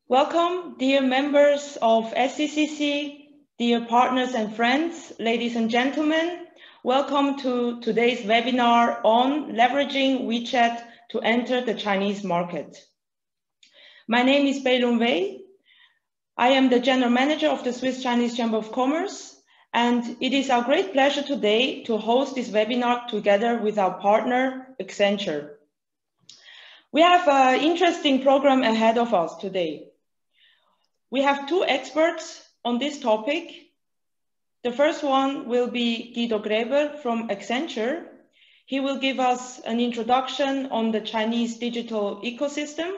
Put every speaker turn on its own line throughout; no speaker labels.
Welcome, dear members of SCCC, dear partners and friends, ladies and gentlemen. Welcome to today's webinar on leveraging WeChat to enter the Chinese market. My name is Beilun Wei. I am the General Manager of the Swiss Chinese Chamber of Commerce, and it is our great pleasure today to host this webinar together with our partner, Accenture. We have an interesting program ahead of us today. We have two experts on this topic. The first one will be Guido Greber from Accenture. He will give us an introduction on the Chinese digital ecosystem.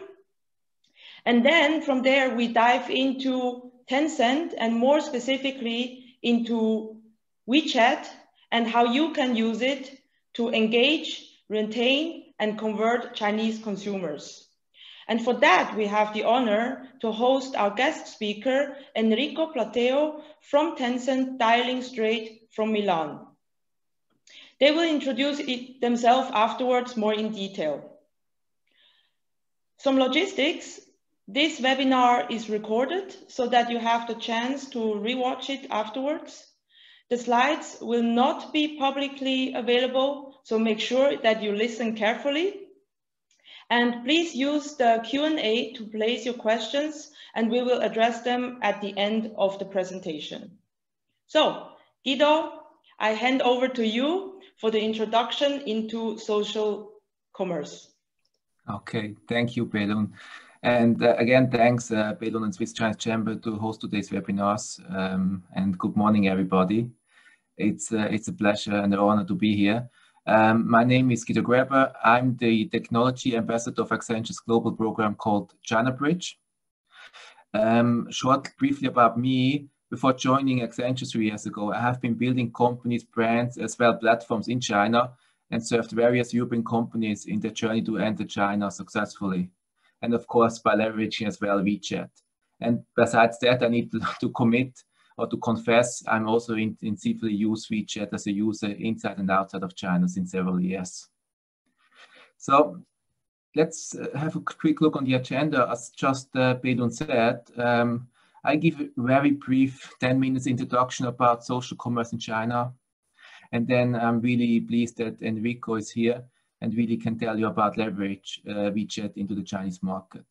And then from there, we dive into Tencent and more specifically into WeChat and how you can use it to engage, retain, and convert Chinese consumers. And for that, we have the honor to host our guest speaker, Enrico Plateo from Tencent, dialing straight from Milan. They will introduce themselves afterwards more in detail. Some logistics. This webinar is recorded so that you have the chance to rewatch it afterwards. The slides will not be publicly available, so make sure that you listen carefully. And please use the Q&A to place your questions, and we will address them at the end of the presentation. So, Guido, I hand over to you for the introduction into social commerce.
Okay, thank you, Beilun. And again, thanks, Beilun and Swiss Chinese Chamber to host today's webinars. And good morning, everybody. It's a pleasure and an honor to be here. My name is Guido Greber. I'm the Technology Ambassador of Accenture's global program called China Bridge. Briefly about me, before joining Accenture 3 years ago, I have been building companies, brands, as well platforms in China and served various European companies in their journey to enter China successfully. And of course, by leveraging as well WeChat. And besides that, I need to commit or to confess, I'm also intensively use WeChat as a user inside and outside of China since several years. So let's have a quick look on the agenda. As just Beilun said, I give a very brief 10 minutes introduction about social commerce in China. And then I'm really pleased that Enrico is here and really can tell you about leverage WeChat into the Chinese market.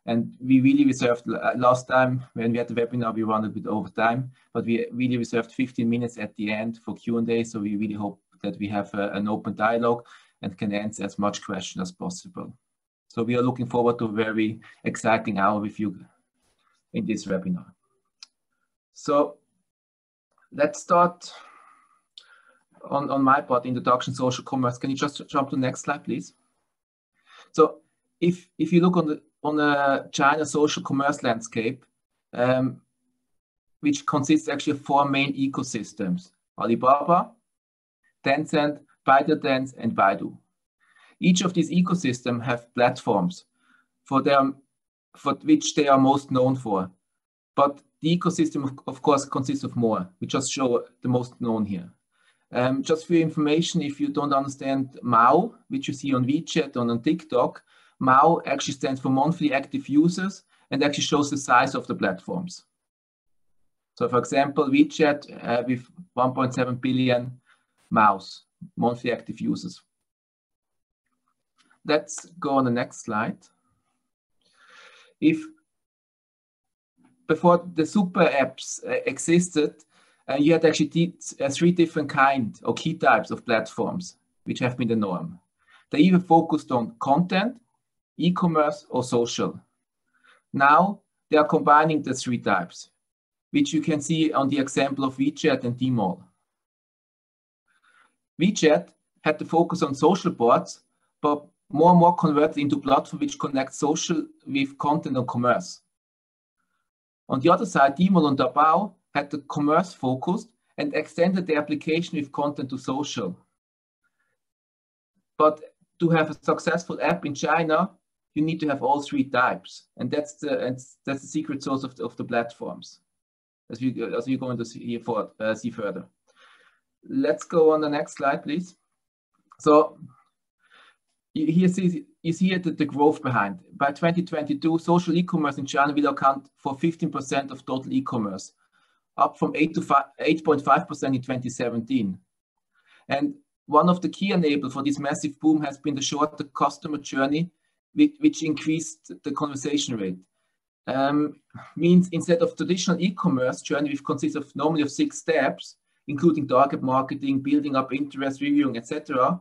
And we really reserved, last time when we had the webinar, we ran a bit over time, but we really reserved 15 minutes at the end for Q&A. So we really hope that we have an open dialogue and can answer as much questions as possible. So we are looking forward to a very exciting hour with you in this webinar. So let's start on my part, introduction, social commerce. Can you just jump to the next slide, please? So if you look on the China social commerce landscape, which consists actually of four main ecosystems: Alibaba, Tencent, ByteDance, and Baidu. Each of these ecosystems have platforms for which they are most known for. But the ecosystem, of course, consists of more. We just show the most known here. Just for your information, if you don't understand MAU, which you see on WeChat and on TikTok, MAU actually stands for monthly active users and actually shows the size of the platforms. So for example, WeChat with 1.7 billion MAUs, monthly active users. Let's go on the next slide. Before the super apps existed, you had actually three different kinds or key types of platforms, which have been the norm. They either focused on content, e-commerce, or social. Now they are combining the three types, which you can see on the example of WeChat and Tmall. WeChat had to focus on social boards, but more and more converted into platform which connect social with content and commerce. On the other side, Tmall and Taobao had the commerce focused and extended the application with content to social. But to have a successful app in China, you need to have all three types, and that's the secret sauce of the platforms, as you're going to see further. Let's go on the next slide, please. So here you see here the growth behind. By 2022, social e-commerce in China will account for 15% of total e-commerce, up from 8.5% in 2017. And one of the key enablers for this massive boom has been the shorter customer journey, which increased the conversion rate. Means instead of traditional e-commerce journey, which consists of normally of 6 steps, including target marketing, building up interest, reviewing, etc.,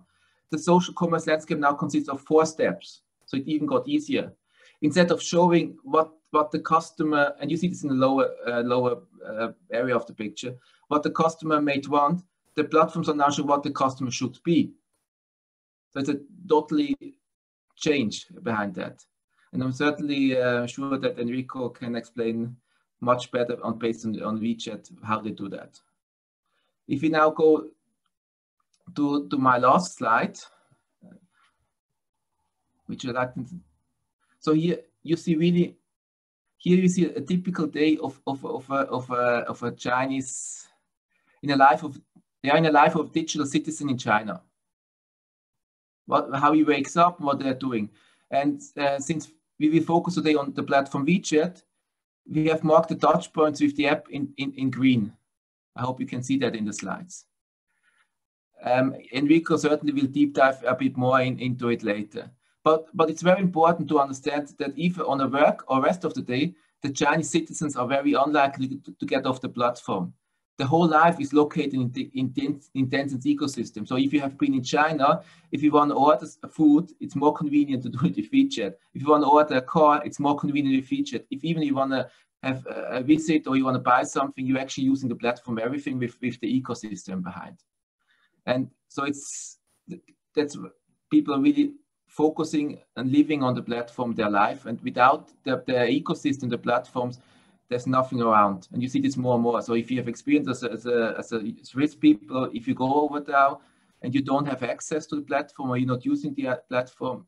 the social commerce landscape now consists of 4 steps. So it even got easier. Instead of showing what the customer, and you see this in the lower area of the picture, what the customer might want, the platforms are now showing what the customer should be. So it's a totally change behind that. And I'm certainly sure that Enrico can explain much better based on WeChat how they do that. If we now go to my last slide, which I like. So here you see really, here you see a typical day of a Chinese in a life of, they are in a life of digital citizen in China. How he wakes up, what they're doing. And since we will focus today on the platform WeChat, we have marked the touch points with the app in green. I hope you can see that in the slides. Enrico certainly will deep dive a bit more into it later. But it's very important to understand that even on a work or rest of the day, the Chinese citizens are very unlikely to get off the platform. The whole life is located in Tencent's ecosystem. So if you have been in China, if you want to order food, it's more convenient to do it with WeChat. If you want to order a car, it's more convenient with WeChat. If even you want to have a visit or you want to buy something, you're actually using the platform, everything with the ecosystem behind. And so that's people are really focusing and living on the platform their life. And without the ecosystem, the platforms, there's nothing around. And you see this more and more. So if you have experience as a Swiss people, if you go over there and you don't have access to the platform or you're not using the platform,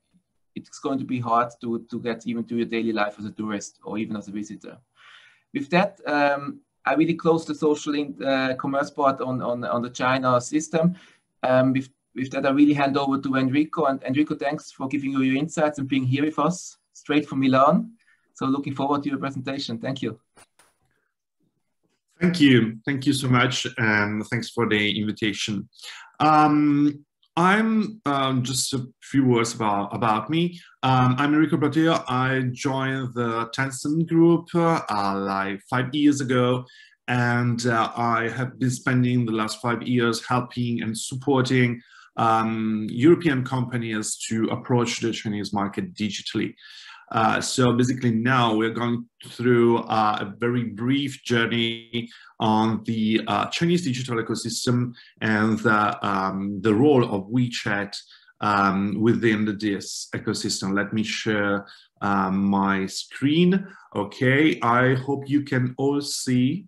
it's going to be hard to get even to your daily life as a tourist or even as a visitor. With that, I really close the social commerce part on the China system. With that, I really hand over to Enrico. And Enrico, thanks for giving your insights and being here with us straight from Milan. So looking forward to your presentation. Thank you.
Thank you. Thank you so much. And thanks for the invitation. I'm just a few words about me. I'm Enrico Brateo. I joined the Tencent group like 5 years ago. And I have been spending the last 5 years helping and supporting European companies to approach the Chinese market digitally. So basically now we're going through a very brief journey on the Chinese digital ecosystem and the role of WeChat within this ecosystem. Let me share my screen. Okay, I hope you can all see.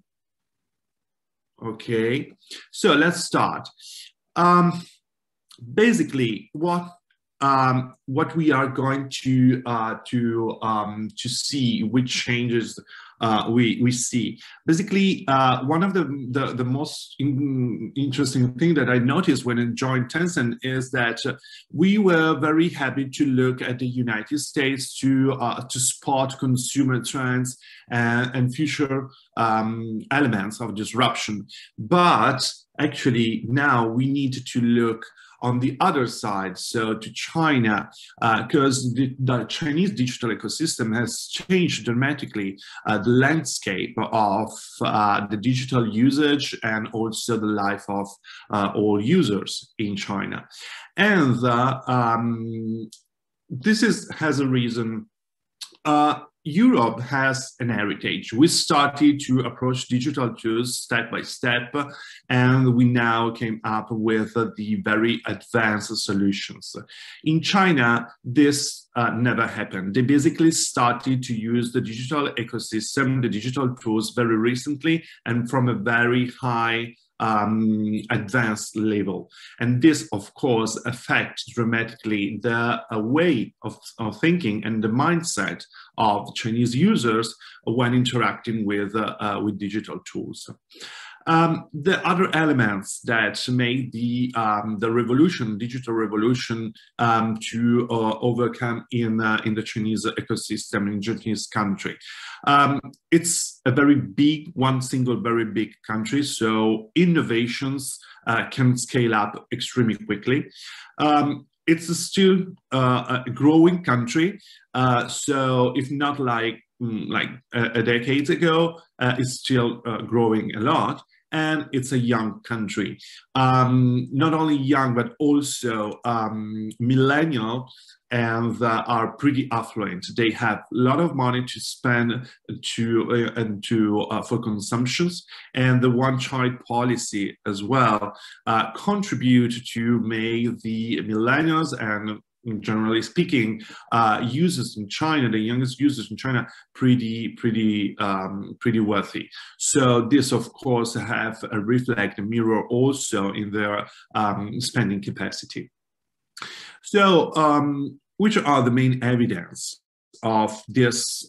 Okay, so let's start. Basically, what we are going to see, which changes we see. Basically, one of the most interesting thing that I noticed when I joined Tencent is that we were very happy to look at the United States to spot consumer trends and future elements of disruption. But actually, now we need to look on the other side, so to China, because the Chinese digital ecosystem has changed dramatically the landscape of the digital usage and also the life of all users in China. And this has a reason. Europe has an heritage. We started to approach digital tools step by step, and we now came up with the very advanced solutions. In China, this never happened. They basically started to use the digital ecosystem, the digital tools very recently, and from a very high advanced level. And this, of course, affects dramatically the way of thinking and the mindset of Chinese users when interacting with digital tools. The other elements that make the revolution, digital revolution, to overcome in the Chinese ecosystem, in Chinese country. It's a very big, one single very big country, so innovations can scale up extremely quickly. It's still a growing country, so if not like a decade ago, it's still growing a lot. And it's a young country. Not only young, but also millennial, and are pretty affluent. They have a lot of money to spend for consumptions, and the one-child policy as well contribute to make the millennials and, generally speaking, users in China, the youngest users in China, pretty wealthy. So this, of course, have a reflect, a mirror also in their spending capacity. So, which are the main evidence of this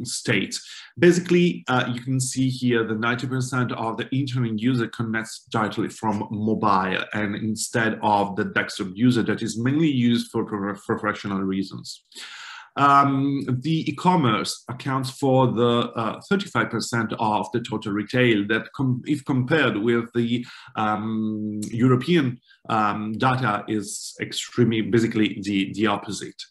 state? Basically, you can see here that 90% of the internet user connects directly from mobile, and instead of the desktop user that is mainly used for professional reasons. The e-commerce accounts for the 35% of the total retail. That, if compared with the European data, is extremely, basically the opposite.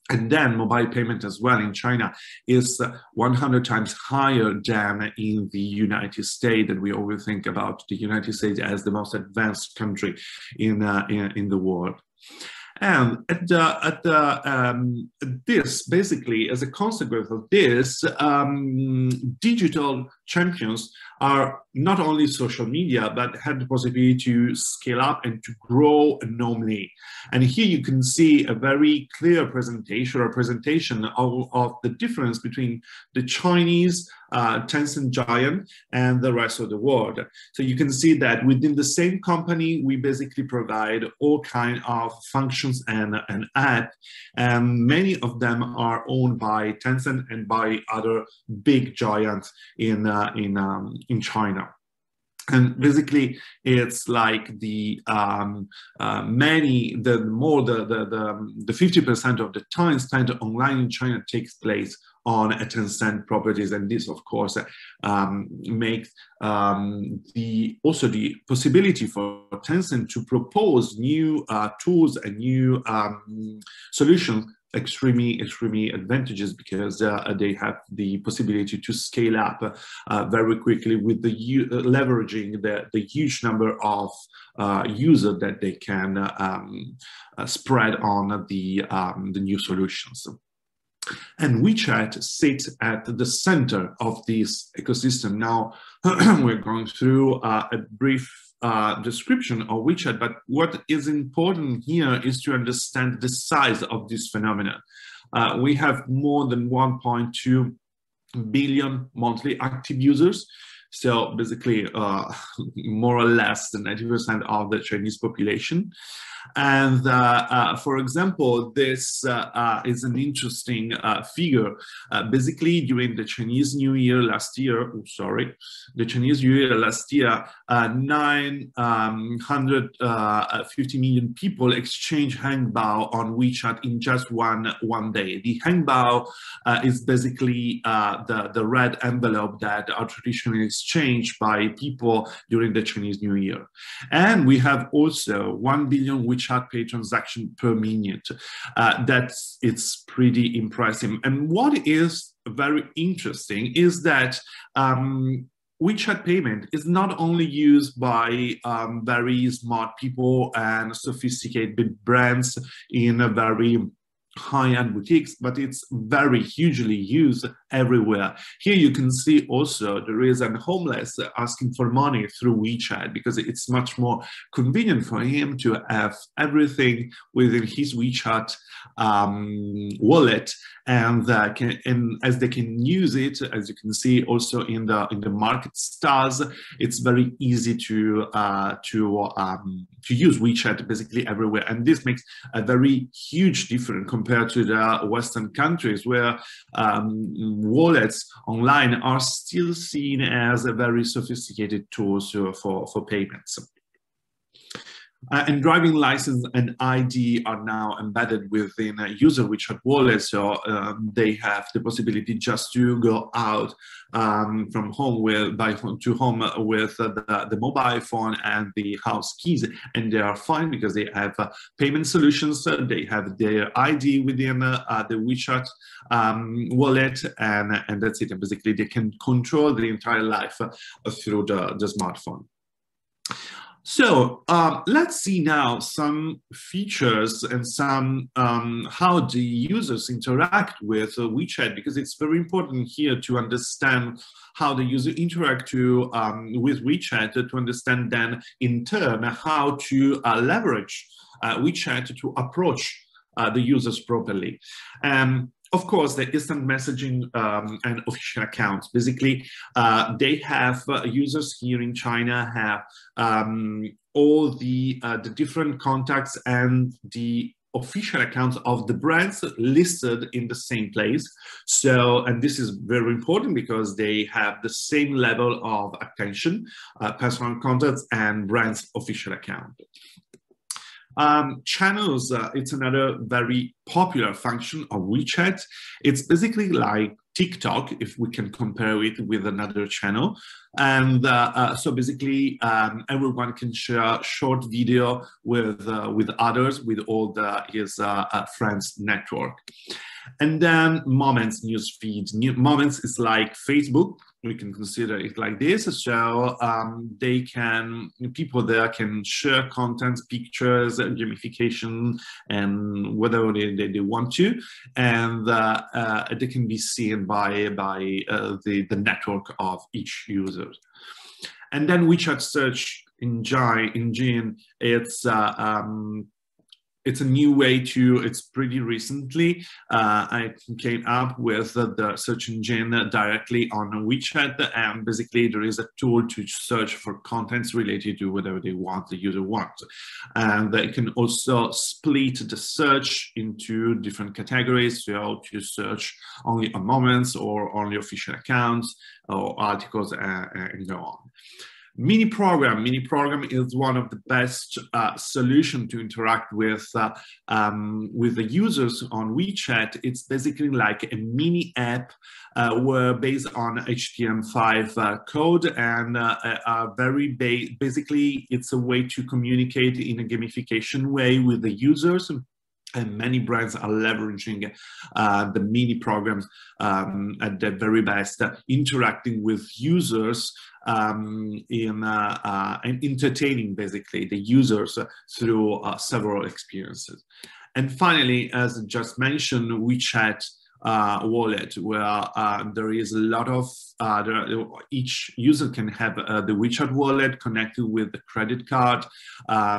And then mobile payment as well in China is 100 times higher than in the United States. And we always think about the United States as the most advanced country in the world. And this, basically, as a consequence of this, digital champions are not only social media, but have the possibility to scale up and to grow enormously. And here you can see a very clear presentation of the difference between the Chinese Tencent giant and the rest of the world. So you can see that within the same company, we basically provide all kinds of functions and apps, and many of them are owned by Tencent and by other big giants in China. And basically, it's like the 50% of the time spent online in China takes place on a Tencent properties, and this, of course, makes also the possibility for Tencent to propose new tools and new solutions extremely advantageous, because they have the possibility to scale up very quickly with the leveraging the huge number of users that they can spread on the new solutions. And WeChat sits at the center of this ecosystem. Now, we're going through a brief description of WeChat, but what is important here is to understand the size of this phenomenon. We have more than 1.2 billion monthly active users. So basically, more or less than 90% of the Chinese population. And for example, this is an interesting figure. Basically, during the Chinese New Year last year, 950 million people exchanged Hangbao on WeChat in just one day. The Hangbao is basically the red envelope that are traditionally exchanged by people during the Chinese New Year. And we have also 1 billion WeChat Pay transaction per minute. It's pretty impressive. And what is very interesting is that WeChat payment is not only used by very smart people and sophisticated brands in a very high-end boutiques, but it's very hugely used everywhere. Here you can see also there is a homeless asking for money through WeChat, because it's much more convenient for him to have everything within his WeChat wallet, and as they can use it, as you can see also in the market stars, it's very easy to use WeChat basically everywhere, and this makes a very huge difference compared to the Western countries, where wallets online are still seen as a very sophisticated tools for payments. And driving license and ID are now embedded within a user WeChat wallet, so they have the possibility just to go out from home with the mobile phone and the house keys, and they are fine because they have payment solutions. They have their ID within the WeChat wallet, and that's it. And basically, they can control the entire life through the smartphone. So let's see now some features and some how the users interact with WeChat, because it's very important here to understand how the user interact with WeChat, to understand then in turn how to leverage WeChat to approach the users properly. Of course, the instant messaging and official accounts. Basically, they have users here in China have all the different contacts and the official accounts of the brands listed in the same place. So, and this is very important because they have the same level of attention, personal contacts and brands official account. Channels, it's another very popular function of WeChat. It's basically like TikTok, if we can compare it with another channel. And so basically, everyone can share short video with others, with all his friends network. And then Moments news feed. Moments is like Facebook. We can consider it like this. So people there can share content, pictures, gamification, and whatever they want to, and they can be seen by the network of each user. And then WeChat search engine, it's a new way it's pretty recently, I came up with the search engine directly on WeChat, and basically there is a tool to search for contents related to whatever the user wants. And they can also split the search into different categories, so to search only on moments or only official accounts or articles and so on. Mini program is one of the best solution to interact with the users on WeChat. It's basically like a mini app where based on HTML5 code, and basically it's a way to communicate in a gamification way with the users. And many brands are leveraging the mini programs at their very best, interacting with users and entertaining basically the users through several experiences. And finally, as just mentioned, WeChat wallet, where there is a lot of each user can have the WeChat wallet connected with the credit card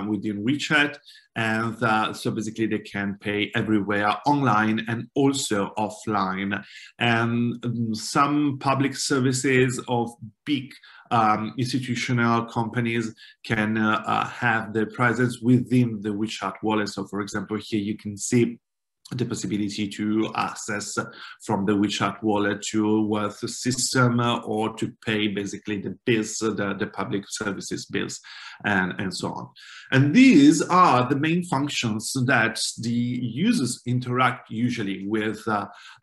within WeChat, and so basically they can pay everywhere online and also offline. And some public services of big institutional companies can have their presence within the WeChat wallet. So for example, here you can see the possibility to access from the WeChat wallet to wealth system or to pay basically the bills, the public services bills, and so on. And these are the main functions that the users interact usually with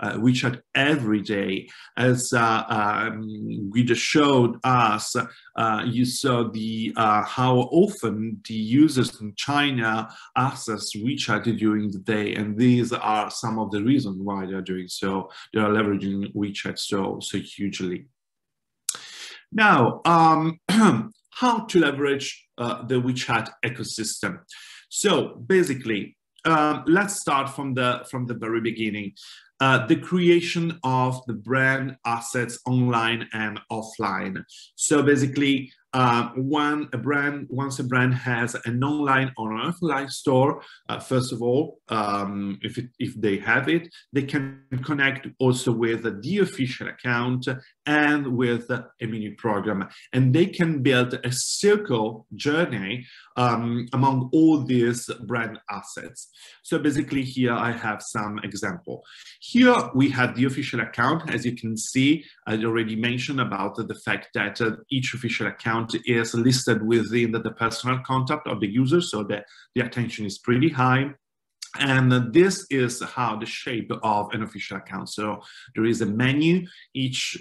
WeChat every day. As Guido showed us, you saw how often the users in China access WeChat during the day, and these are some of the reasons why they're doing so. They are leveraging WeChat so hugely. Now, how to leverage the WeChat ecosystem? So basically, let's start from the very beginning. The creation of the brand assets online and offline. So basically, once a brand has an online or an offline store, first of all, if they have it, they can connect also with the official account and with a mini program, and they can build a circle journey among all these brand assets. So basically here I have some example. Here we have the official account. As you can see, I already mentioned about the fact that each official account is listed within the personal contact of the user, so that the attention is pretty high. And this is how the shape of an official account. So there is a menu. Each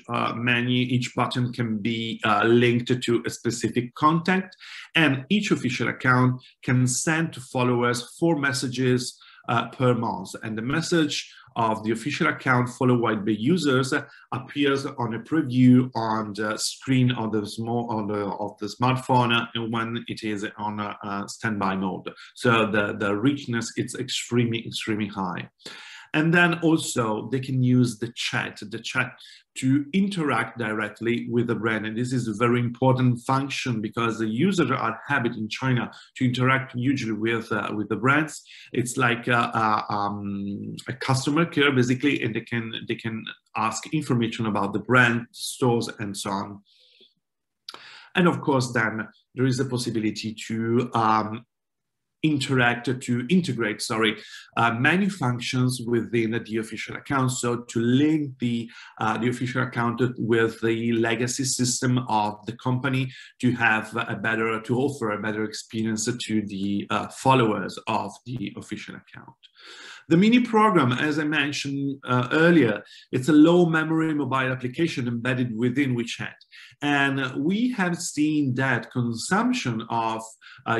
button can be linked to a specific contact, and each official account can send to followers 4 messages per month. And the message of the official account followed by users appears on a preview on the screen of the smartphone when it is on a standby mode. So the richness is extremely high. And then also they can use the chat to interact directly with the brand. And this is a very important function because the users are habit in China to interact usually with the brands. It's like a customer care basically, and they can ask information about the brand, stores, and so on. And of course, then there is a possibility to integrate many functions within the official account. So to link the official account with the legacy system of the company to offer a better experience to the followers of the official account. The mini program, as I mentioned earlier, it's a low memory mobile application embedded within WeChat. And we have seen that consumption of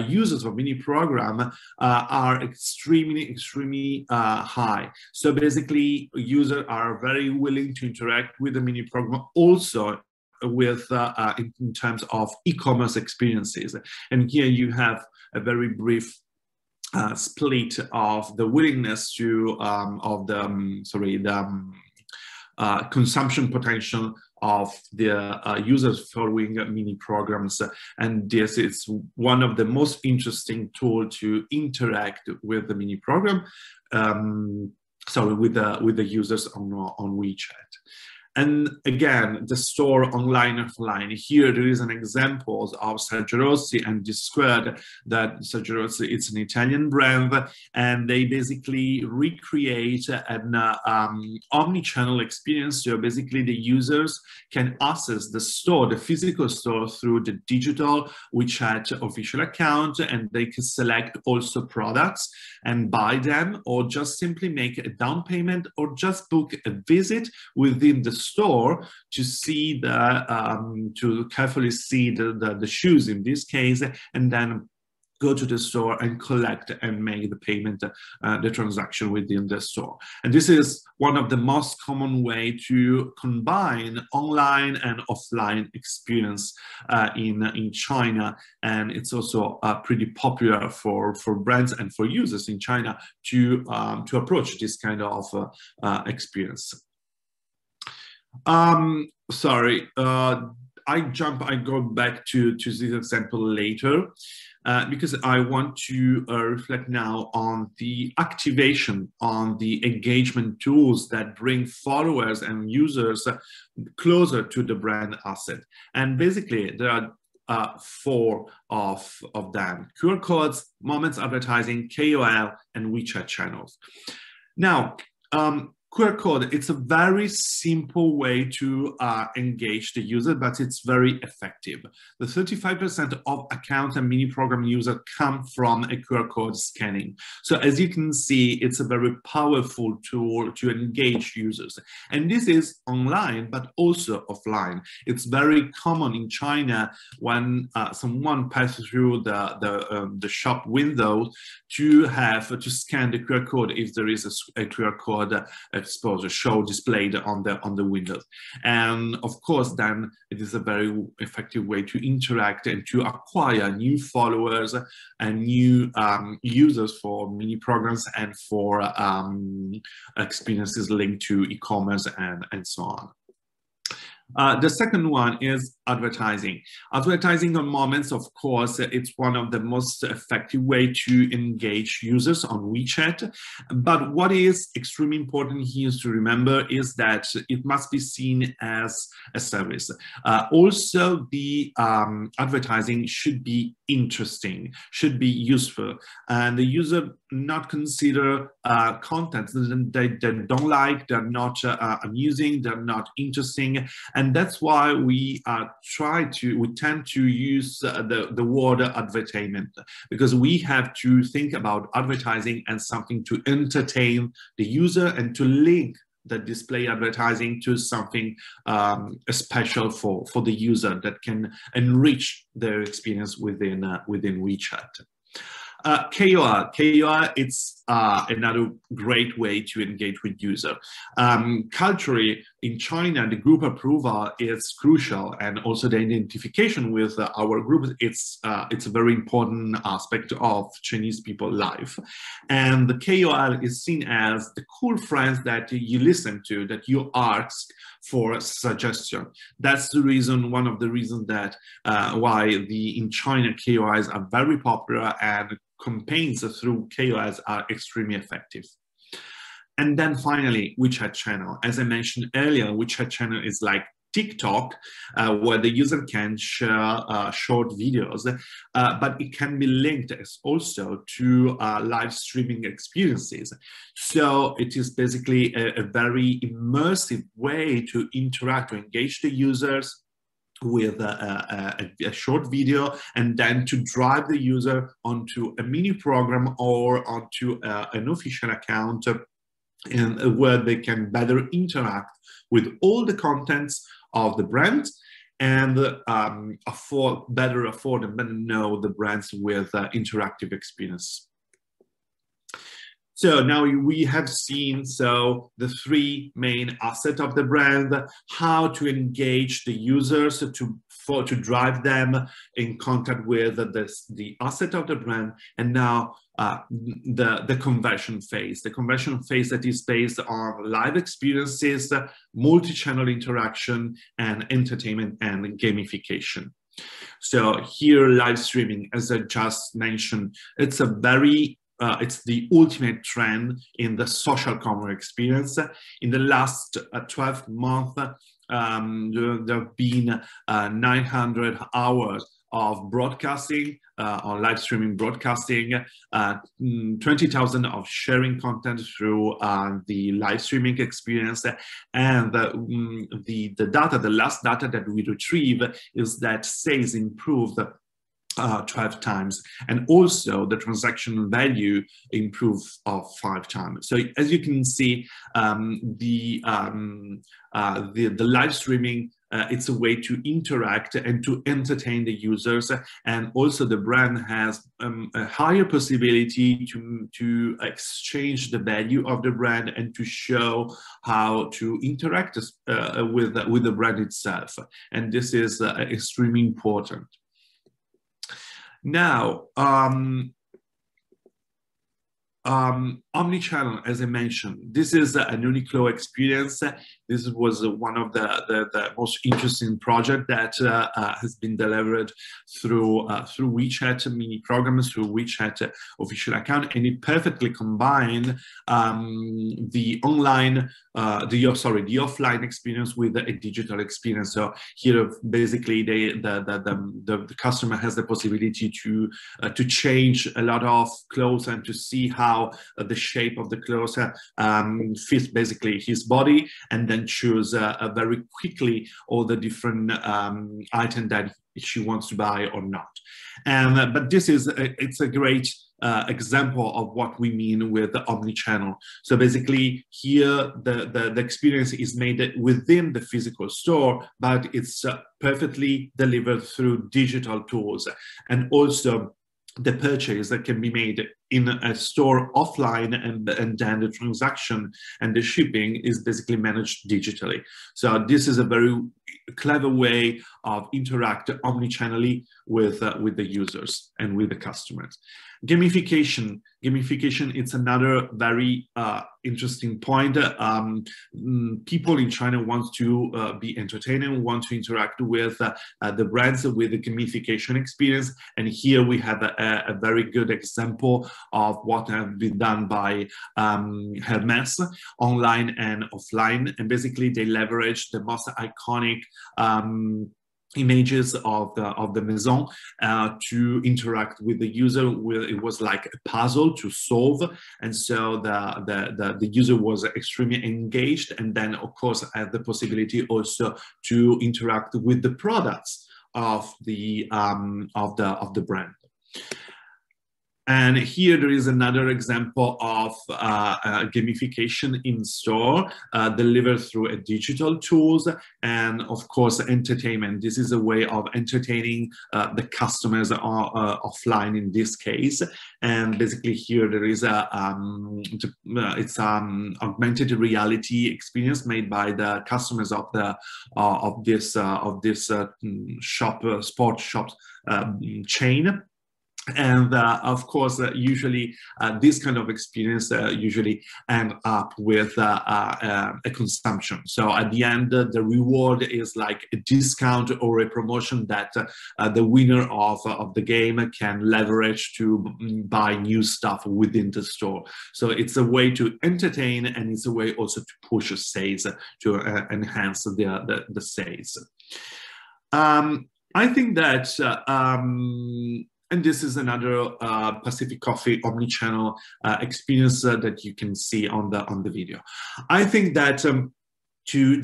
users of mini program are extremely high. So basically, users are very willing to interact with the mini program also with in terms of e-commerce experiences. And here you have a very brief split of the willingness to consumption potential of the users following mini programs, and this is one of the most interesting tools to interact with the mini program. With the users on WeChat. And again, the store online and offline. Here there is an example of Sergio Rossi and D-Squared. That Sergio Rossi, it's an Italian brand, and they basically recreate an omni-channel experience. So basically the users can access the store, the physical store, through the digital WeChat official account, and they can select also products and buy them, or just simply make a down payment, or just book a visit within the store to see to carefully see the shoes in this case, and then go to the store and collect and make the payment, the transaction within the store. And this is one of the most common way to combine online and offline experience in China. And it's also pretty popular for brands and for users in China to approach this kind of experience. I go back to this example later because I want to reflect now on the activation, on the engagement tools that bring followers and users closer to the brand asset. And basically there are 4 of them: QR codes, moments advertising, KOL, and WeChat channels. Now, QR code, it's a very simple way to engage the user, but it's very effective. The 35% of account and mini program users come from a QR code scanning. So as you can see, it's a very powerful tool to engage users. And this is online, but also offline. It's very common in China when someone passes through the shop window to scan the QR code if there is a QR code exposure displayed on the windows. And of course, then it is a very effective way to interact and to acquire new followers and new users for mini programs and for experiences linked to e-commerce and so on. The second one is advertising. Advertising on Moments, of course, it's one of the most effective way to engage users on WeChat. But what is extremely important here to remember is that it must be seen as a service. Also, the advertising should be interesting, should be useful, and the user not consider content that they don't like, they're not amusing, they're not interesting, and that's why we tend to use the word advertainment, because we have to think about advertising as something to entertain the user and to link the display advertising to something special for the user that can enrich their experience within WeChat. KOL, it's another great way to engage with user. Culturally, in China, the group approval is crucial, and also the identification with our group, it's a very important aspect of Chinese people life. And the KOL is seen as the cool friends that you listen to, that you ask for a suggestion. That's the reason, one of the reasons that why in China KOLs are very popular, and campaigns through KOLs are extremely effective. And then finally, WeChat channel. As I mentioned earlier, WeChat channel is like TikTok, where the user can share short videos, but it can be linked also to live streaming experiences. So it is basically a very immersive way to interact, to engage the users with a short video, and then to drive the user onto a mini program or onto an official account, and where they can better interact with all the contents of the brand, and better afford and better know the brands with interactive experience. So now we have seen the three main assets of the brand, how to engage the users to drive them in contact with the asset of the brand, and now the conversion phase. The conversion phase that is based on live experiences, multi-channel interaction, and entertainment and gamification. So here, live streaming, as I just mentioned, it's a very it's the ultimate trend in the social commerce experience. In the last 12 months, there have been 900 hours of broadcasting, on live streaming broadcasting, 20,000 of sharing content through the live streaming experience. And the data, the last data that we retrieve is that sales improved 12 times, and also the transaction value improved of 5 times. So as you can see, the live streaming, it's a way to interact and to entertain the users, and also the brand has a higher possibility to exchange the value of the brand and to show how to interact with the brand itself, and this is extremely important. Now, omnichannel, as I mentioned, this is a Uniqlo experience. This was one of the most interesting project that has been delivered through WeChat mini programs, through WeChat official account, and it perfectly combined the online, the offline experience with a digital experience. So here, basically, the customer has the possibility to change a lot of clothes and to see how the shape of the clothes fits basically his body, and then choose very quickly all the different items that she wants to buy or not. But this is it's a great example of what we mean with the omnichannel. So basically here the experience is made within the physical store, but it's perfectly delivered through digital tools, and also the purchase that can be made in a store offline, and then the transaction and the shipping is basically managed digitally. So this is a very clever way of interact omnichannelly with the users and with the customers. Gamification, it's another very interesting point. People in China want to be entertained and want to interact with the brands with the gamification experience. And here we have a very good example of what has been done by Hermes, online and offline. And basically they leverage the most iconic images of the maison to interact with the user. It was like a puzzle to solve, and so the user was extremely engaged, and then of course had the possibility also to interact with the products of the brand. And here there is another example of gamification in store delivered through digital tools, and of course entertainment. This is a way of entertaining the customers offline in this case. And basically here there is it's augmented reality experience made by the customers of this sport shop chain. And of course, usually this kind of experience usually end up with a consumption. So at the end, the reward is like a discount or a promotion that the winner of the game can leverage to buy new stuff within the store. So it's a way to entertain, and it's a way also to push sales, to enhance the sales. I think that and this is another Pacific Coffee omnichannel experience that you can see on the video. I think that to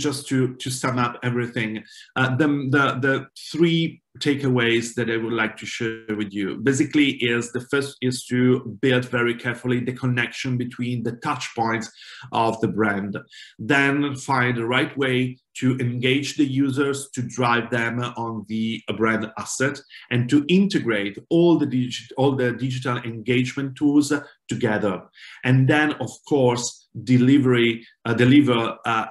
sum up everything, the three takeaways that I would like to share with you basically is, the first is to build very carefully the connection between the touch points of the brand, then find the right way to engage the users, to drive them on the brand asset, and to integrate all the digital engagement tools together. And then, of course, deliver a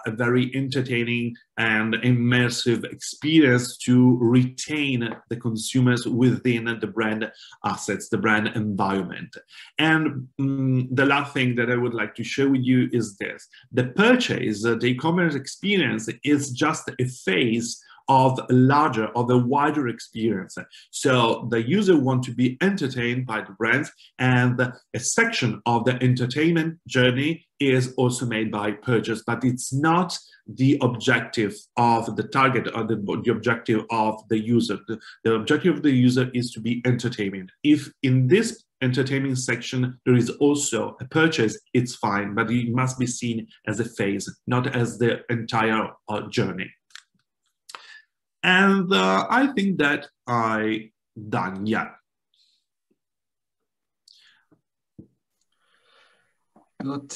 very entertaining and immersive experience to retain the consumers within the brand assets, the brand environment. And the last thing that I would like to share with you is this: the purchase, the e-commerce experience is just a phase of a wider experience. So the user wants to be entertained by the brands, and a section of the entertainment journey is also made by purchase, but it's not the objective of the target or the objective of the user. The objective of the user is to be entertainment. If in this entertainment section there is also a purchase, it's fine, but it must be seen as a phase, not as the entire journey. And I think that I done, yeah.
Good.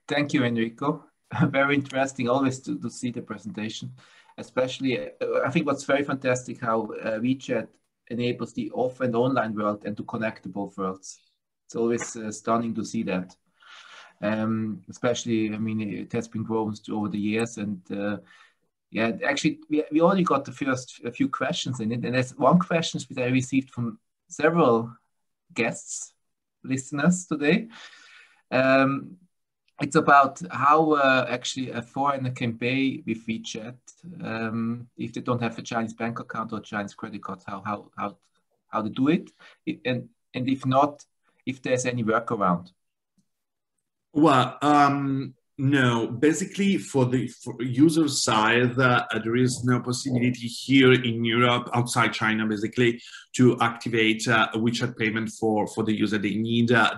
Thank you, Enrico. Very interesting always to see the presentation. Especially, I think what's very fantastic how WeChat enables the off and online world and to connect the both worlds. It's always stunning to see that. Especially, I mean, it has been grown over the years, and yeah, actually, we only got the first few questions in it, and there's one question that I received from several guests, listeners today. It's about how actually a foreigner can pay with WeChat if they don't have a Chinese bank account or Chinese credit card. How to do it, and if not, if there's any workaround.
Well, no, basically for user side, there is no possibility here in Europe, outside China, basically, to activate a WeChat payment for the user. The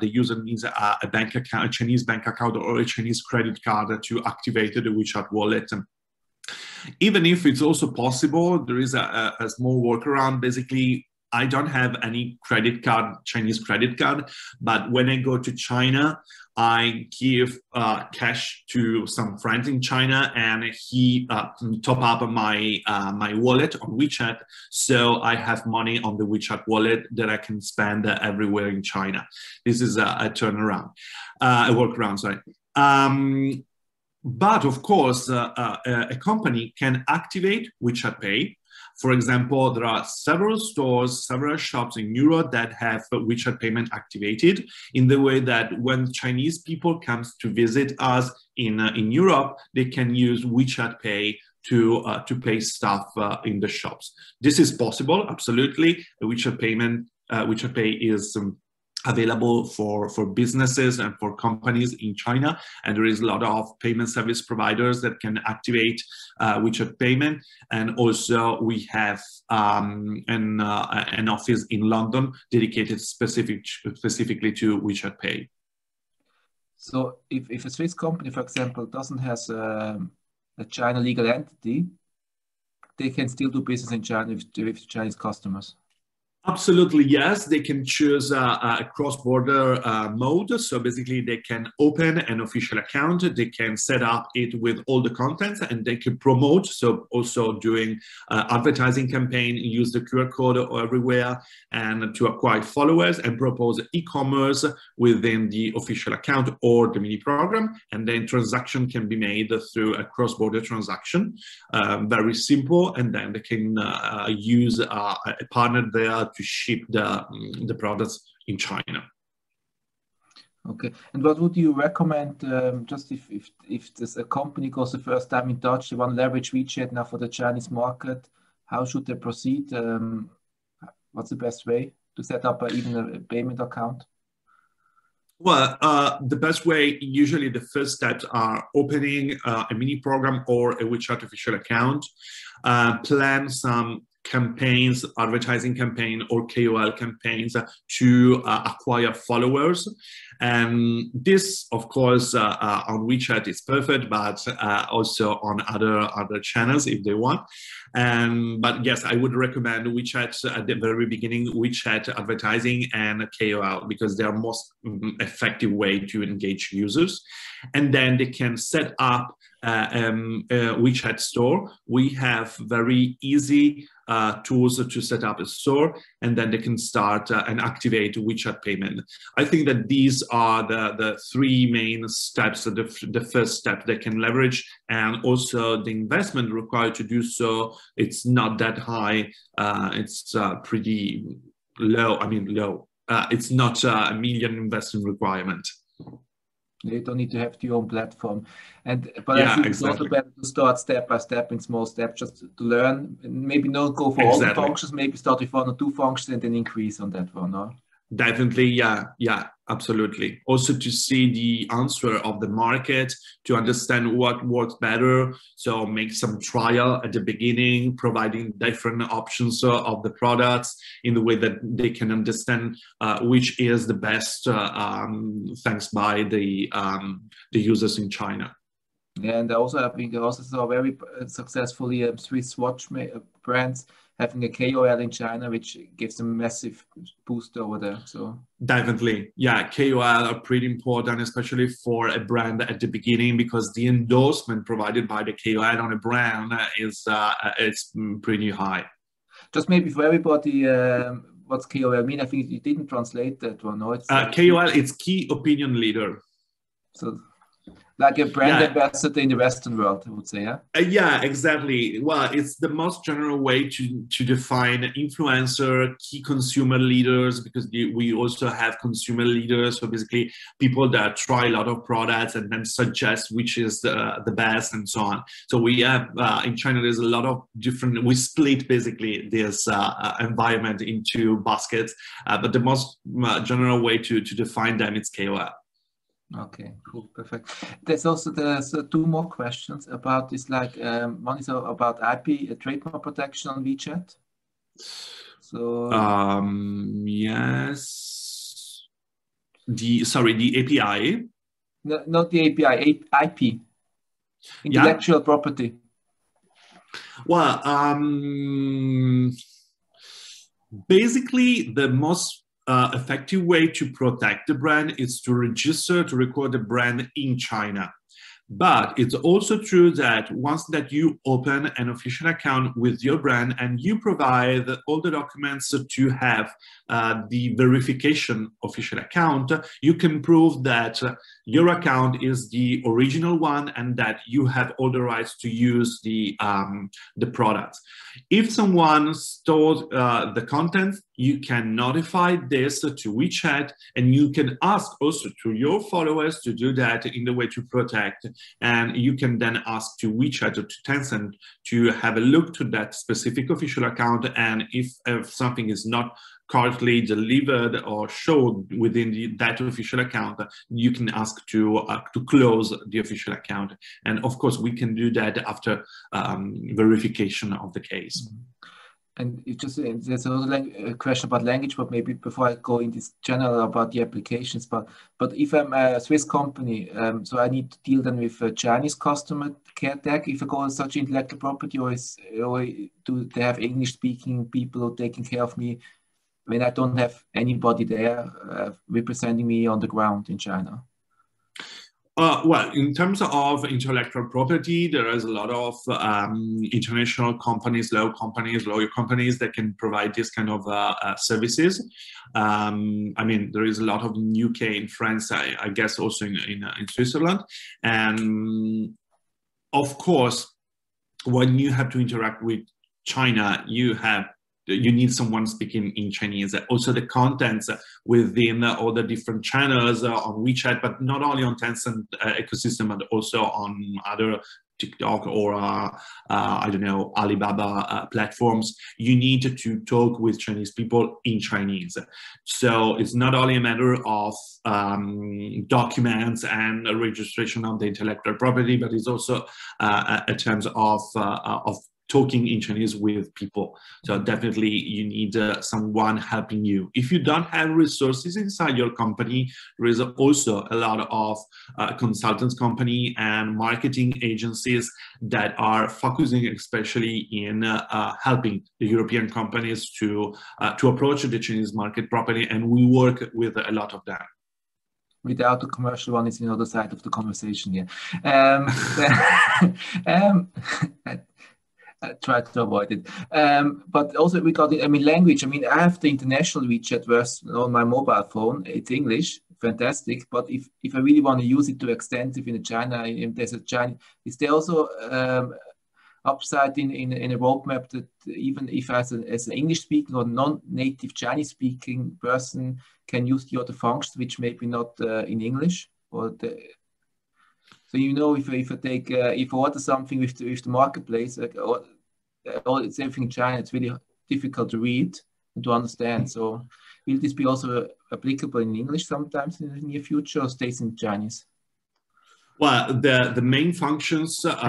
user needs a bank account, a Chinese bank account, or a Chinese credit card to activate the WeChat wallet. Even if it's also possible, there is a small workaround. Basically, I don't have any credit card, Chinese credit card, but when I go to China, I give cash to some friends in China, and he top up my my wallet on WeChat, so I have money on the WeChat wallet that I can spend everywhere in China. This is a turnaround, a workaround, sorry. But of course, a company can activate WeChat Pay. For example, there are several stores, several shops in Europe that have WeChat payment activated in the way that when Chinese people comes to visit us in Europe, they can use WeChat Pay to pay stuff in the shops. This is possible, absolutely. WeChat Pay is available for businesses and for companies in China, and there is a lot of payment service providers that can activate WeChat payment. And also we have an office in London dedicated specifically to WeChat Pay.
So if a Swiss company, for example, doesn't have a China legal entity, they can still do business in China with Chinese customers.
Absolutely, yes. They can choose a cross-border mode. So basically, they can open an official account. They can set up it with all the contents, and they can promote. So also doing advertising campaign, use the QR code everywhere, and to acquire followers and propose e-commerce within the official account or the mini program. And then transaction can be made through a cross-border transaction. Very simple. And then they can use a partner there to ship the products in China.
Okay, and what would you recommend? Just if this a company goes the first time in touch, they want to leverage WeChat now for the Chinese market, how should they proceed? What's the best way to set up even a payment account?
Well, the best way, usually the first steps are opening a mini program or a WeChat official account, plan some campaigns, advertising campaign or KOL campaigns to acquire followers. And this, of course, on WeChat is perfect, but also on other channels if they want. But yes, I would recommend WeChat at the very beginning, WeChat advertising and KOL, because they are most effective way to engage users. And then they can set up a WeChat store. We have very easy tools to set up a store, and then they can start and activate WeChat payment. I think that these are the three main steps, the first step they can leverage, and also the investment required to do so, it's not that high. It's pretty low. I mean, low. It's not a million investment requirement.
You don't need to have your own platform, but
yeah,
I think
exactly.
It's also better to start step by step in small steps, just to learn. Maybe not go for all the functions. Maybe start with one or two functions and then increase on that one. No?
Definitely, yeah, absolutely. Also to see the answer of the market, to understand what works better. So make some trial at the beginning, providing different options of the products in the way that they can understand which is the best, thanks by the users in China.
Yeah, and also I think I also saw very successfully Swiss watch brands having a KOL in China, which gives them a massive boost over there. So
definitely, yeah, KOL are pretty important, especially for a brand at the beginning, because the endorsement provided by the KOL on a brand is it's pretty high.
Just maybe for everybody, what's KOL mean? I think you didn't translate that one. No, it's
KOL. It's key opinion leader.
So, like a brand ambassador in the Western world, I would say, yeah?
Yeah, exactly. Well, it's the most general way to define influencer, key consumer leaders, because we also have consumer leaders. So basically people that try a lot of products and then suggest which is the best and so on. So we have, in China, there's a lot of different, we split basically this environment into baskets, but the most general way to define them is KOL.
Okay, cool, perfect. There's two more questions about this. Like one is about IP trademark protection on WeChat. So
yes, the API.
No, not the API, IP, intellectual property.
Well, basically the most effective way to protect the brand is to register, to record the brand in China. But it's also true that once that you open an official account with your brand and you provide all the documents to have the verification official account, you can prove that your account is the original one and that you have all the rights to use the product. If someone stole the content, you can notify this to WeChat, and you can ask also to your followers to do that in the way to protect. And you can then ask to WeChat or to Tencent to have a look to that specific official account. And if something is not correctly delivered or showed within that official account, you can ask to close the official account. And of course, we can do that after verification of the case.
And it just there's a question about language, but maybe before I go in this general about the applications, but if I'm a Swiss company, so I need to deal then with a Chinese customer care tag if I go on such intellectual property, or do they have English speaking people taking care of me when I don't have anybody there representing me on the ground in China?
Well, in terms of intellectual property, there is a lot of international companies, lawyer companies that can provide this kind of services. I mean, there is a lot of in UK, in France, I guess also in Switzerland. And of course, when you have to interact with China, you need someone speaking in Chinese. Also the contents within all the different channels on WeChat, but not only on Tencent ecosystem, but also on other TikTok or I don't know, Alibaba platforms. You need to talk with Chinese people in Chinese. So it's not only a matter of documents and registration of the intellectual property, but it's also in terms of talking in Chinese with people. So definitely you need someone helping you. If you don't have resources inside your company, there is also a lot of consultants company and marketing agencies that are focusing especially in helping the European companies to approach the Chinese market properly, and we work with a lot of them.
Without the commercial one, it's the other side of the conversation here. I try to avoid it. But also regarding, I mean, language, I mean, I have the international WeChat version on my mobile phone. It's English, fantastic. But if I really want to use it to extensive in China, if there's a China, is there also upside in a roadmap that even if as an English speaking or non-native Chinese speaking person can use the other functions, which maybe not in English? So you know, if I order something with the marketplace, it's everything in China, it's really difficult to read and to understand. So will this be also applicable in English sometimes in the near future, or stays in Chinese?
Well, the main functions of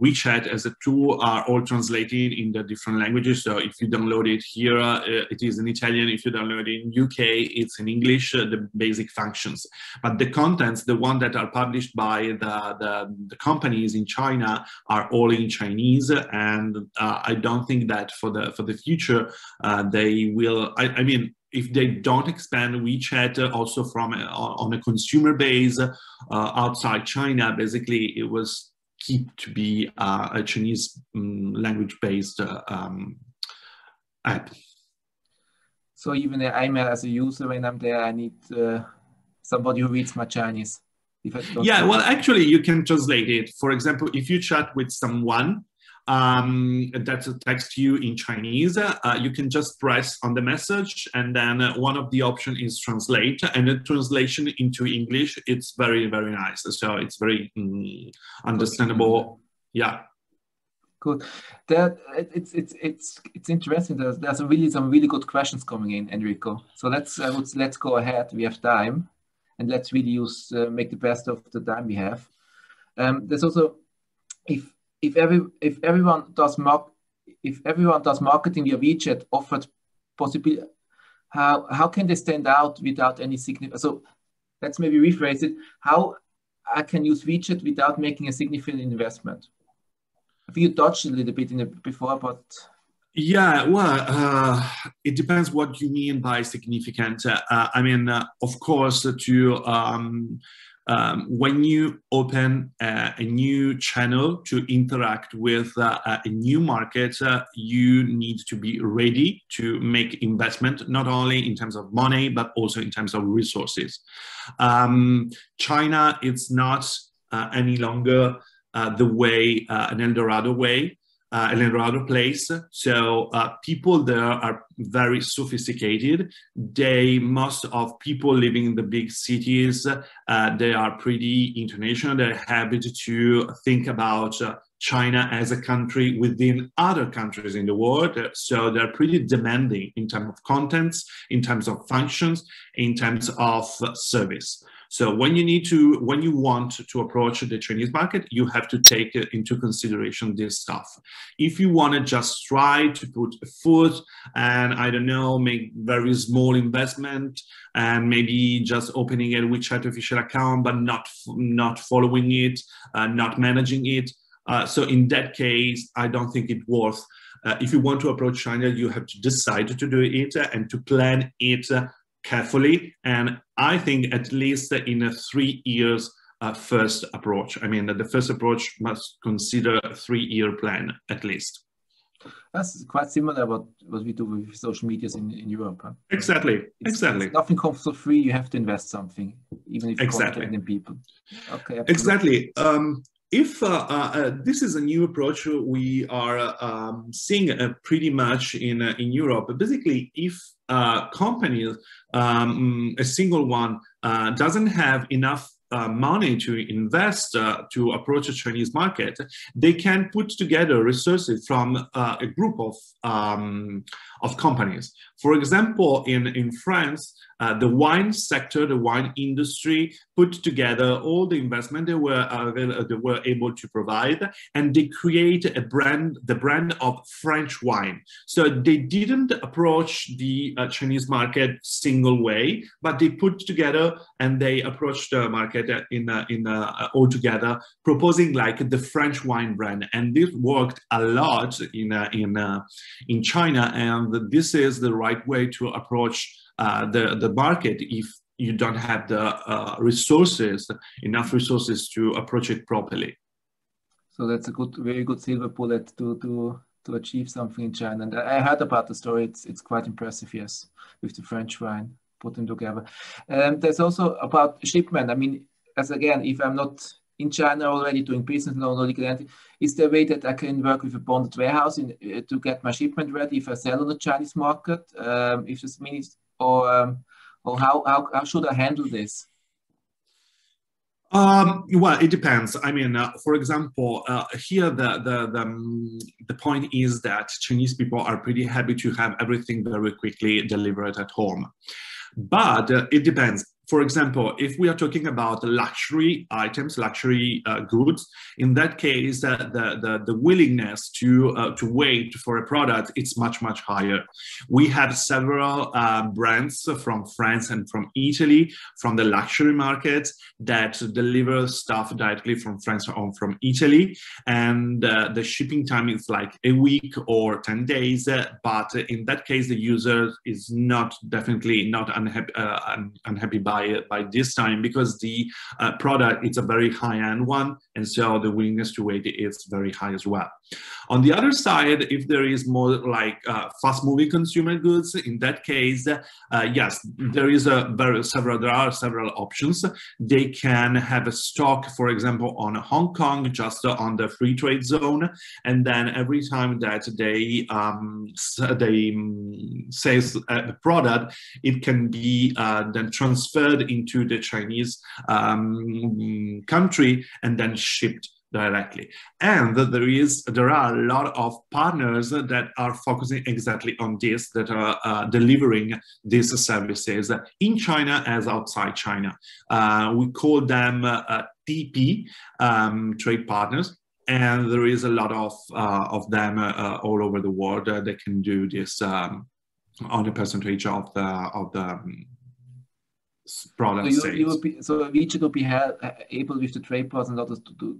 WeChat as a tool are all translated in the different languages. So if you download it here, it is in Italian. If you download it in UK, it's in English, the basic functions. But the contents, the ones that are published by the companies in China, are all in Chinese. And I don't think that for the future, they will, I mean, if they don't expand WeChat also on a consumer base outside China, basically it was keep to be a Chinese language-based app.
So even I'm as a user, when I'm there, I need somebody who reads my Chinese.
Yeah, well, actually, you can translate it. For example, if you chat with someone that text you in Chinese, you can just press on the message, and then one of the options is translate, and the translation into English, it's very, very nice. So it's very understandable. Yeah.
Good. It's interesting. There's some really good questions coming in, Enrico. So let's go ahead. We have time, and let's really make the best of the time we have. There's also if everyone does marketing via WeChat offered possibility, how can they stand out without any significant? So let's maybe rephrase it. How I can use WeChat without making a significant investment? I think you touched a little bit before, but
yeah, well, it depends what you mean by significant. I mean, of course, to when you open a new channel to interact with a new market, you need to be ready to make investment, not only in terms of money, but also in terms of resources. China, it's not any longer the way, an Eldorado way. An Eldorado place. So people there are very sophisticated. Most of people living in the big cities, they are pretty international. They're happy to think about China as a country within other countries in the world. So they're pretty demanding in terms of contents, in terms of functions, in terms of service. So when you want to approach the Chinese market, you have to take into consideration this stuff. If you want to just try to put a foot and, I don't know, make very small investment and maybe just opening a WeChat official account, but not following it, not managing it. So in that case, I don't think it's worth. If you want to approach China, you have to decide to do it and to plan it carefully, and I think at least in a 3 years first approach. I mean, the first approach must consider a 3-year plan at least.
That's quite similar what we do with social medias in Europe. Huh?
Exactly.
Nothing comes for free. You have to invest something, even if you're in people. Okay. Absolutely.
Exactly. If this is a new approach we are seeing pretty much in Europe. Basically, if companies, a single one, doesn't have enough money to invest to approach a Chinese market, they can put together resources from a group of companies. For example, in France, the wine sector, the wine industry, put together all the investment they were able to provide, and they create a brand, the brand of French wine. So they didn't approach the Chinese market single way, but they put together and they approached the market all together, proposing like the French wine brand, and this worked a lot in China, and this is the right way to approach the market if you don't have the enough resources to approach it properly.
So that's a very good silver bullet to achieve something in China. And I heard about the story. It's quite impressive, yes, with the French wine, put them together. There's also about shipment. I mean, if I'm not in China already doing business loan or legal entity, is there a way that I can work with a bonded warehouse to get my shipment ready if I sell on the Chinese market? If this means, or how should I handle this?
Well, it depends. I mean, for example, here the point is that Chinese people are pretty happy to have everything very quickly delivered at home. But it depends. For example, if we are talking about luxury items, luxury goods, in that case, the willingness to wait for a product, it's much higher. We have several brands from France and from Italy, from the luxury market, that deliver stuff directly from France or from Italy, and the shipping time is like a week or 10 days. But in that case, the user is definitely not unhappy by this time, because the product, it's a very high-end one, and so the willingness to wait is very high as well. On the other side, if there is more like fast-moving consumer goods, in that case, yes, there are several options. They can have a stock, for example, on Hong Kong, just on the free trade zone, and then every time that they sell a product, it can be then transferred into the Chinese country and then shipped directly. And there are a lot of partners that are focusing exactly on this, that are delivering these services in China as outside China. We call them TP, trade partners, and there is a lot of them all over the world that can do this on a percentage of the product sales.
So WeChat will be able with the trade partners and others to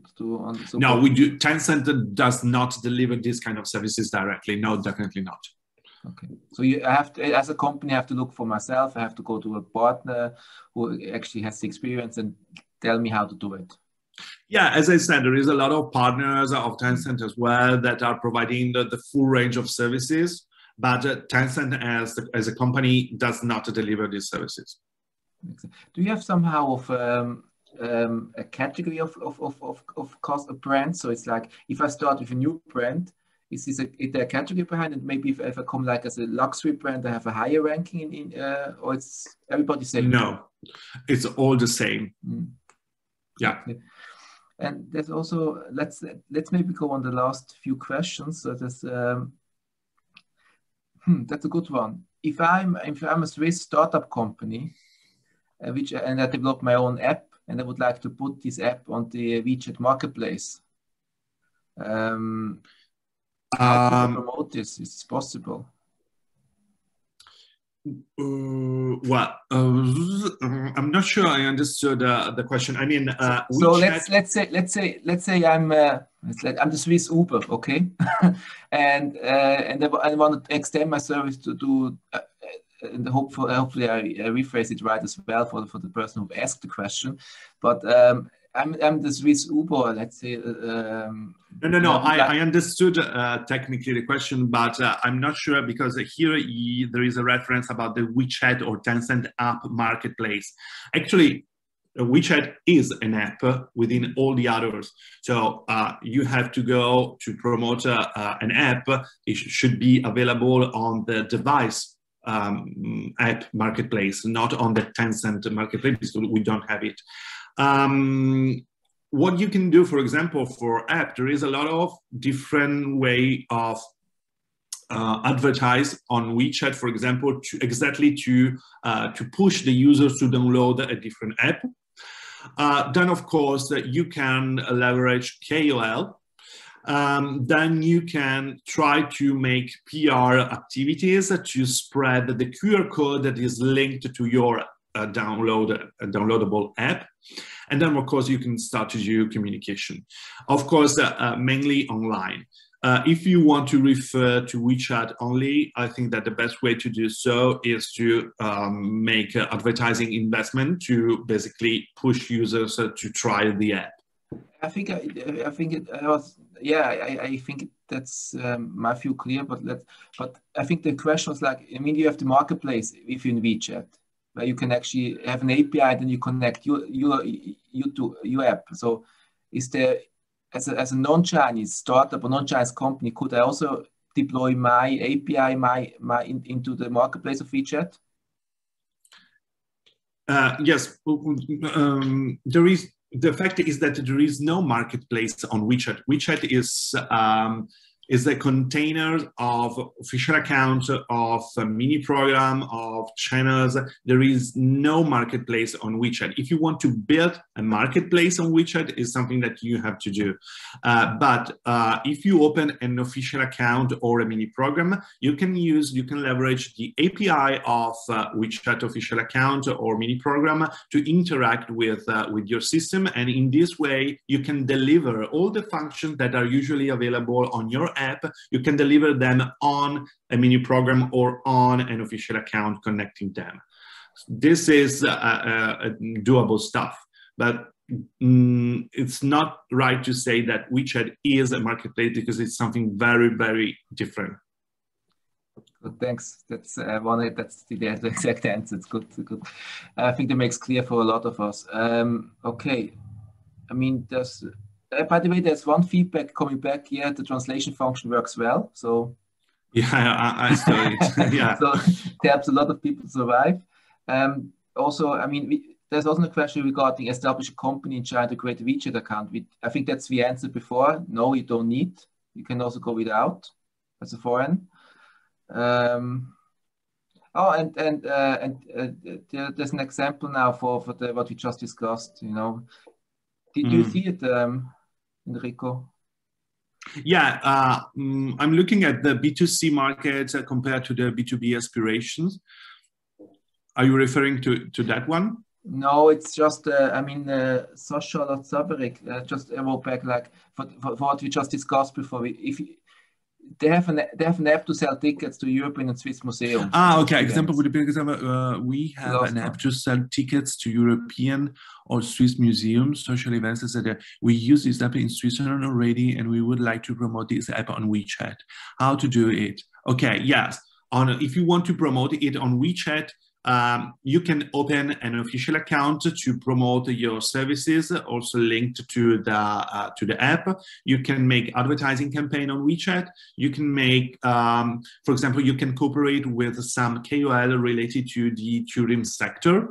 No, we do. Tencent does not deliver this kind of services directly. No, definitely not.
Okay, so you have to, as a company, I have to look for myself. I have to go to a partner who actually has the experience and tell me how to do it.
Yeah, as I said, there is a lot of partners of Tencent as well that are providing the full range of services, but Tencent as a company does not deliver these services.
Do you have somehow of a category of cost of brand? So it's like, if I start with a new brand, is there a category behind it? Maybe if I come like as a luxury brand, I have a higher ranking or it's everybody same?
No, it's all the same. Yeah.
Okay. And there's also, let's maybe go on the last few questions. So there's, that's a good one. If I'm a Swiss startup company, and I develop my own app, and I would like to put this app on the WeChat marketplace, how do I promote this? Is this possible?
Well, I'm not sure I understood the question. I mean,
so let's say I'm the Swiss Uber, okay, and I want to extend my service to do, and hopefully I rephrase it right as well for the person who asked the question, but I'm the Swiss Uber, let's say.
No. I understood technically the question, but I'm not sure because here there is a reference about the WeChat or Tencent app marketplace. Actually, WeChat is an app within all the others. So you have to go to promote an app. It should be available on the device app marketplace, not on the Tencent marketplace, because we don't have it. What you can do, for example, for app, there is a lot of different way of advertise on WeChat, for example, to push the users to download a different app. Then, of course, you can leverage KOL. Then you can try to make PR activities to spread the QR code that is linked to your downloadable app. And then, of course, you can start to do communication. Of course, mainly online. If you want to refer to WeChat only, I think that the best way to do so is to make advertising investment to basically push users to try the app.
I think that's my view clear, but I think the question was like, I mean, you have the marketplace within WeChat, where you can actually have an API, then you connect your app. So is there, as a non-Chinese startup or non-Chinese company, could I also deploy my API into the marketplace of WeChat?
Yes, the fact is that there is no marketplace on WeChat. WeChat is a container of official accounts, of a mini program, of channels. There is no marketplace on WeChat. If you want to build a marketplace on WeChat, is something that you have to do. But if you open an official account or a mini program, you can leverage the API of WeChat official account or mini program to interact with your system. And in this way, you can deliver all the functions that are usually available on your app. You can deliver them on a mini program or on an official account connecting them. This is doable stuff, but it's not right to say that WeChat is a marketplace because it's something very, very different.
Good, thanks. That's the exact answer. It's good. I think that makes clear for a lot of us. Okay, I mean, there's. By the way, there's one feedback coming back. Yeah, the translation function works well. So
yeah, I saw it. Yeah.
So it helps a lot of people survive. Also, I mean, there's also a question regarding establish a company in China to create a WeChat account. I think that's the answer before. No, you don't need. You can also go without as a foreign. There's an example now for what we just discussed. You know, did you see it? Enrico?
Yeah, I'm looking at the B2C market compared to the B2B aspirations. Are you referring to that one?
No, it's just, I mean, social or Zaberic, just evoke back like for what we just discussed before. they have an app to sell tickets to European and Swiss museums.
Okay. Example would be we have an app to sell tickets to European or Swiss museums, social events, etc. We use this app in Switzerland already, and we would like to promote this app on WeChat. How to do it? Okay, yes. If you want to promote it on WeChat, you can open an official account to promote your services, also linked to the app. You can make advertising campaign on WeChat. You can make, for example, you can cooperate with some KOL related to the tourism sector.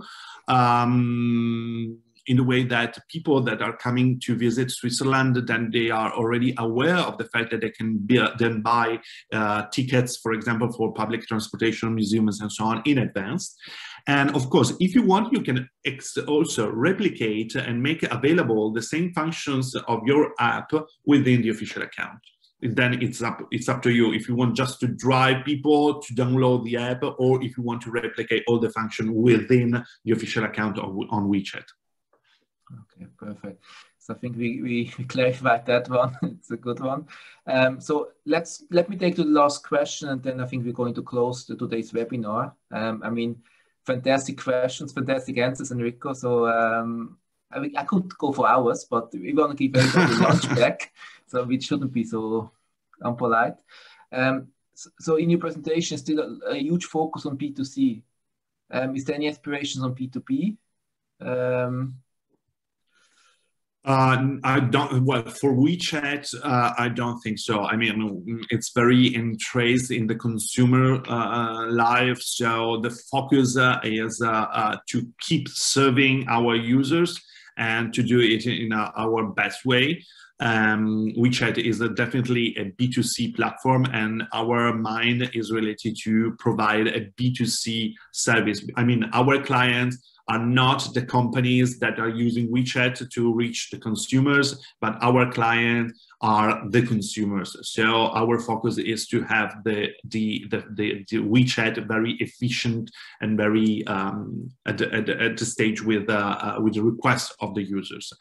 In the way that people that are coming to visit Switzerland, then they are already aware of the fact that they can then buy tickets, for example, for public transportation, museums, and so on in advance. And of course, if you want, you can also replicate and make available the same functions of your app within the official account. Then it's up to you if you want just to drive people to download the app, or if you want to replicate all the function within the official account on WeChat.
Okay, perfect. So I think we clarified that one. It's a good one. So let me take the last question, and then I think we're going to close today's webinar. I mean, fantastic questions, fantastic answers, Enrico. So I could go for hours, but we want to give everybody lunch back, so it shouldn't be so unpolite. So in your presentation, still a huge focus on B2C. Is there any aspirations on B2B?
I don't. Well, for WeChat, I don't think so. I mean, it's very entrenched in the consumer life. So the focus is to keep serving our users and to do it in our best way. WeChat is definitely a B2C platform, and our mind is related to provide a B2C service. I mean, our clients are not the companies that are using WeChat to reach the consumers, but our clients are the consumers. So our focus is to have the WeChat very efficient and very at the stage with the request of the users.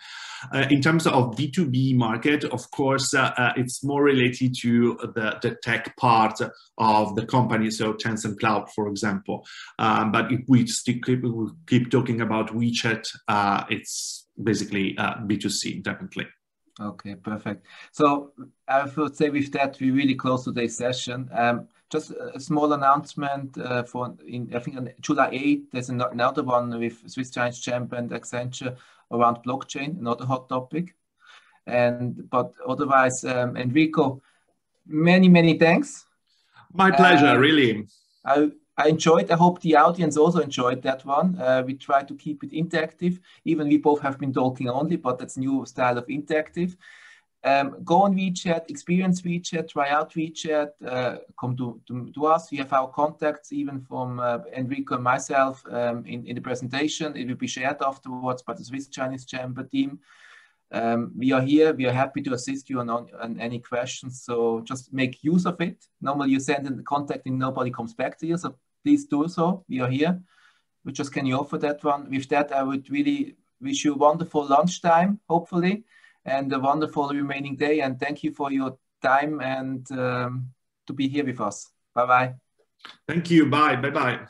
In terms of B2B market, of course, it's more related to the tech part of the company, so Tencent Cloud, for example. But if we keep talking about WeChat, it's basically B2C, definitely.
Okay, perfect. So I would say with that, we really close today's session. Just a small announcement I think on July 8th, there's another one with Swiss Chinese Chamber and Accenture around blockchain, another hot topic. But otherwise, Enrico, many thanks.
My pleasure, really.
I enjoyed. I hope the audience also enjoyed that one. We try to keep it interactive. Even we both have been talking only, but that's new style of interactive. Go on WeChat, experience WeChat, try out WeChat, come to us. We have our contacts even from Enrico and myself in the presentation. It will be shared afterwards by the Swiss Chinese Chamber team. We are here. We are happy to assist you on any questions. So just make use of it. Normally you send in the contact and nobody comes back to you. So please do so. We are here. We just can you offer that one. With that, I would really wish you a wonderful lunchtime, hopefully, and a wonderful remaining day. And thank you for your time and to be here with us. Bye-bye.
Thank you. Bye. Bye-bye.